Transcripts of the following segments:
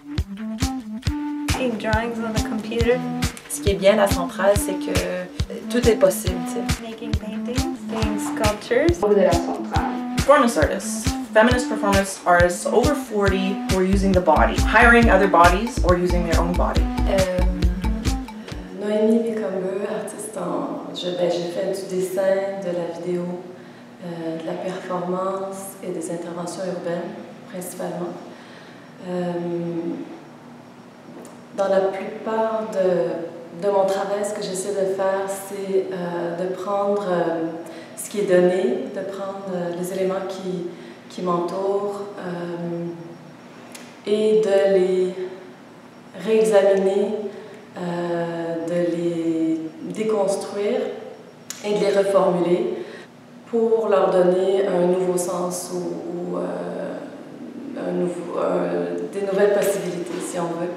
Making drawings on the computer. Ce qui est bien à la centrale, c'est que tout est possible. Making paintings, doing sculptures. De la centrale. Performance artists. Feminist performance artists over 40 who are using the body, hiring other bodies or using their own body. Noémie Bécombeux, artiste j'ai fait du dessin, de la vidéo, de la performance et des interventions urbaines, principalement. Dans la plupart de mon travail, ce que j'essaie de faire, c'est de prendre ce qui est donné, de prendre les éléments qui m'entourent et de les réexaminer, de les déconstruire et de les reformuler pour leur donner un nouveau sens ou des nouvelles possibilités, si on veut.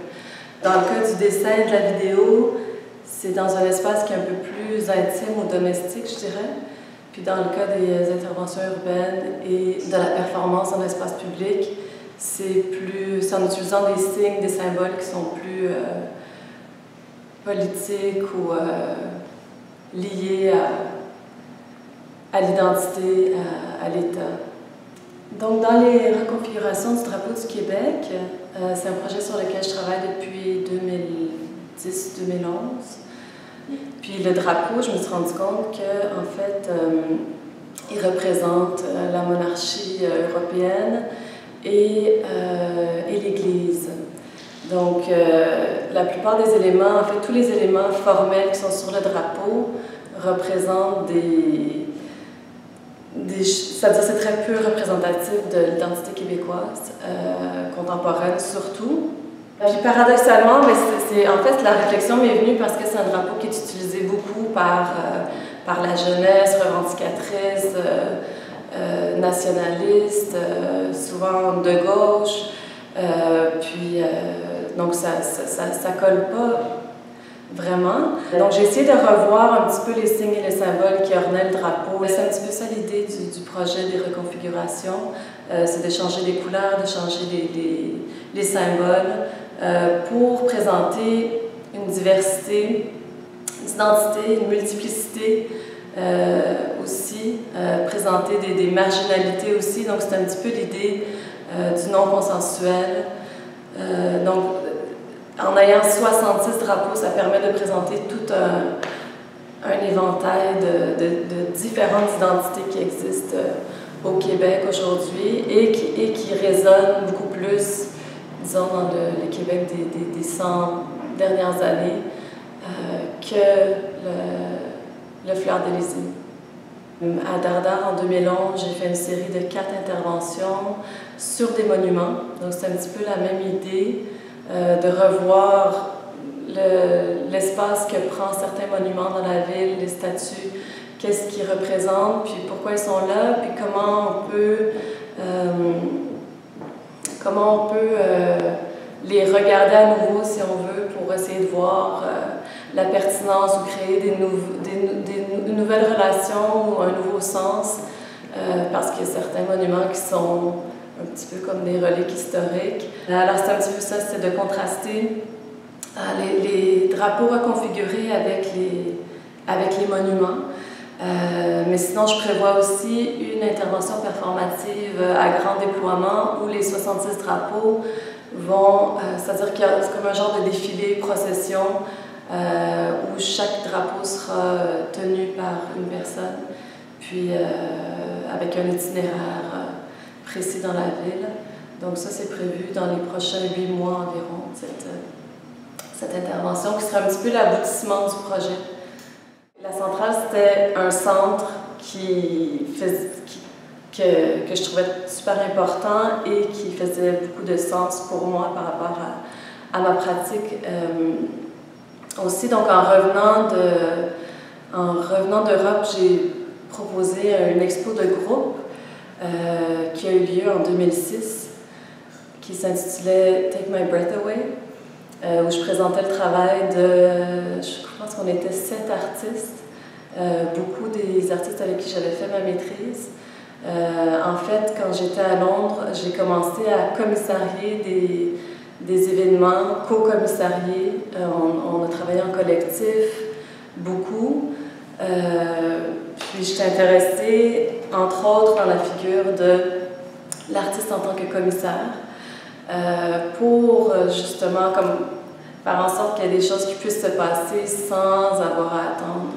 Dans le cas du dessin et de la vidéo, c'est dans un espace qui est un peu plus intime ou domestique, je dirais. Puis dans le cas des interventions urbaines et de la performance en espace public, c'est en utilisant des signes, des symboles qui sont plus politiques ou liés à l'identité, à l'État. Donc, dans les reconfigurations du drapeau du Québec, c'est un projet sur lequel je travaille depuis 2010-2011. Puis le drapeau, je me suis rendu compte qu'en fait, il représente la monarchie européenne et l'Église. Donc, la plupart des éléments, en fait, tous les éléments formels qui sont sur le drapeau représentent c'est-à-dire c'est très peu représentatif de l'identité québécoise, contemporaine surtout. Puis paradoxalement, mais en fait, la réflexion m'est venue parce que c'est un drapeau qui est utilisé beaucoup par la jeunesse revendicatrice, nationaliste, souvent de gauche. Donc ça colle pas vraiment. Donc j'ai essayé de revoir un petit peu les signes et les symboles qui ornaient le drapeau. C'est un petit peu ça l'idée du projet des reconfigurations, c'est de changer les couleurs, de changer les symboles pour présenter une diversité d'identité, une multiplicité aussi, présenter des marginalités aussi. Donc c'est un petit peu l'idée du non consensuel. Donc en ayant 66 drapeaux, ça permet de présenter tout un éventail de différentes identités qui existent au Québec aujourd'hui et qui résonnent beaucoup plus, disons, dans le Québec des 100 dernières années que le Fleur d'Élysée. À Dardar, en 2011, j'ai fait une série de 4 interventions sur des monuments. Donc c'est un petit peu la même idée. De revoir l'espace que prend certains monuments dans la ville, les statues, qu'est-ce qu'ils représentent, puis pourquoi ils sont là, puis comment on peut les regarder à nouveau, si on veut, pour essayer de voir la pertinence ou créer de nouvelles relations ou un nouveau sens, parce qu'il y a certains monuments qui sont un petit peu comme des reliques historiques. Alors c'est un petit peu ça, c'est de contraster les drapeaux reconfigurés avec les monuments. Mais sinon, je prévois aussi une intervention performative à grand déploiement où les 70 drapeaux vont, c'est-à-dire qu'il y a comme un genre de défilé, procession, où chaque drapeau sera tenu par une personne, puis avec un itinéraire précis dans la ville. Donc ça, c'est prévu dans les prochains 8 mois environ, cette intervention, qui sera un petit peu l'aboutissement du projet. La centrale, c'était un centre que je trouvais super important et qui faisait beaucoup de sens pour moi par rapport à ma pratique aussi. Donc en revenant d'Europe, j'ai proposé une expo de groupe qui a eu lieu en 2006, qui s'intitulait Take My Breath Away, où je présentais le travail je pense qu'on était 7 artistes, beaucoup des artistes avec qui j'avais fait ma maîtrise. En fait, quand j'étais à Londres, j'ai commencé à commissarier des événements co-commissariés. On a travaillé en collectif beaucoup. Puis j'étais intéressée, entre autres, dans la figure de l'artiste en tant que commissaire, pour justement comme faire en sorte qu'il y ait des choses qui puissent se passer sans avoir à attendre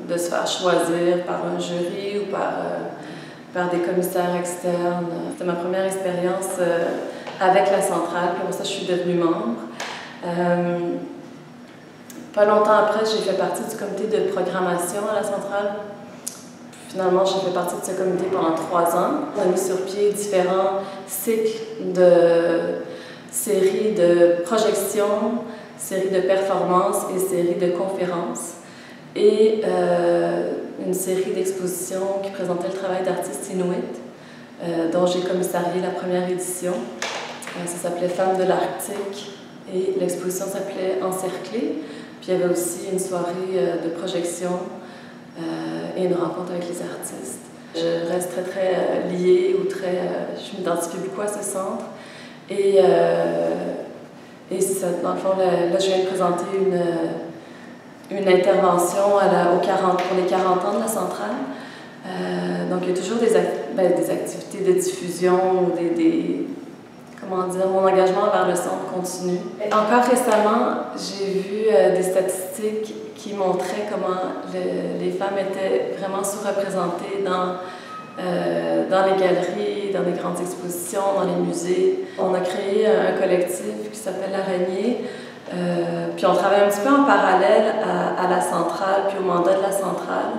de se faire choisir par un jury ou par des commissaires externes. C'était ma première expérience avec la centrale, puis pour ça je suis devenue membre. Pas longtemps après, j'ai fait partie du comité de programmation à la centrale. Finalement, j'ai fait partie de ce comité pendant 3 ans. On a mis sur pied différents cycles de séries de projections, séries de performances et séries de conférences. Et une série d'expositions qui présentait le travail d'artistes inuits, dont j'ai commissarié la première édition. Ça s'appelait Femmes de l'Arctique et l'exposition s'appelait Encerclées. Puis il y avait aussi une soirée de projection et une rencontre avec les artistes. Je reste très, très liée ou très... je m'identifie beaucoup à ce centre. Et ça, dans le fond, là, je viens de présenter une intervention pour les 40 ans de la centrale. Donc, il y a toujours des activités de diffusion ou comment dire, mon engagement vers le centre continue. Encore récemment, j'ai vu des statistiques qui montraient comment les femmes étaient vraiment sous-représentées dans les galeries, dans les grandes expositions, dans les musées. On a créé un collectif qui s'appelle l'Araignée, puis on travaille un petit peu en parallèle à la centrale, puis au mandat de la centrale,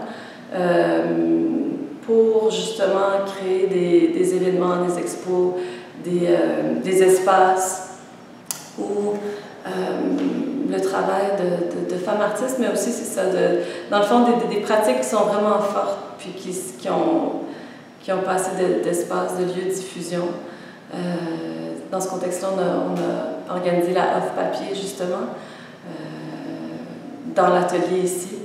pour justement créer des événements, des expos, des espaces où le travail de femmes artistes, mais aussi c'est ça, dans le fond, des pratiques qui sont vraiment fortes, puis qui ont pas assez d'espace, de lieux de diffusion. Dans ce contexte-là, on a organisé la Off Papier, justement, dans l'atelier ici.